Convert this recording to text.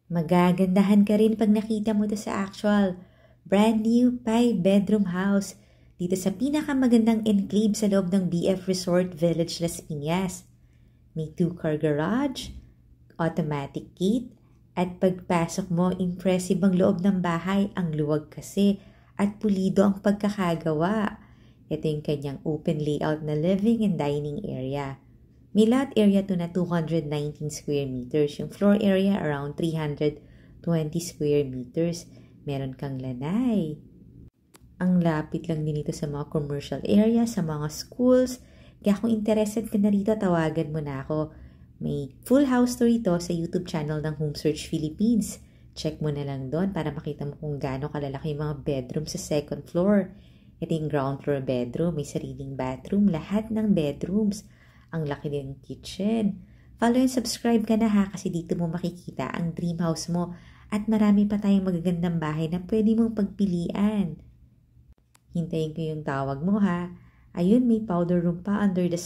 Magagandahan ka rin pag nakita mo to sa actual. Brand new 5-bedroom house dito sa pinakamagandang enclave sa loob ng BF Resort Village Las Piñas. May 2-car garage, automatic gate, at pagpasok mo, impressive ang loob ng bahay. Ang luwag kasi at pulido ang pagkakagawa. Ito yung kanyang open layout na living and dining area. May lot area to na 219 square meters. Yung floor area around 320 square meters. Meron kang lanay. Ang lapit lang din ito sa mga commercial area, sa mga schools. Kaya kung interested ka na rito, tawagan mo na ako. May full house tour ito sa YouTube channel ng Home Search Philippines. Check mo na lang doon para makita mo kung gaano kalalaki yung mga bedroom sa second floor. Ito yung ground floor bedroom, may sariling bathroom, lahat ng bedrooms. Ang laki din kitchen. Follow and subscribe ka na ha kasi dito mo makikita ang dream house mo at marami pa tayong magagandang bahay na pwede mong pagpilian. Hintayin ko yung tawag mo ha. Ayun, may powder room pa under the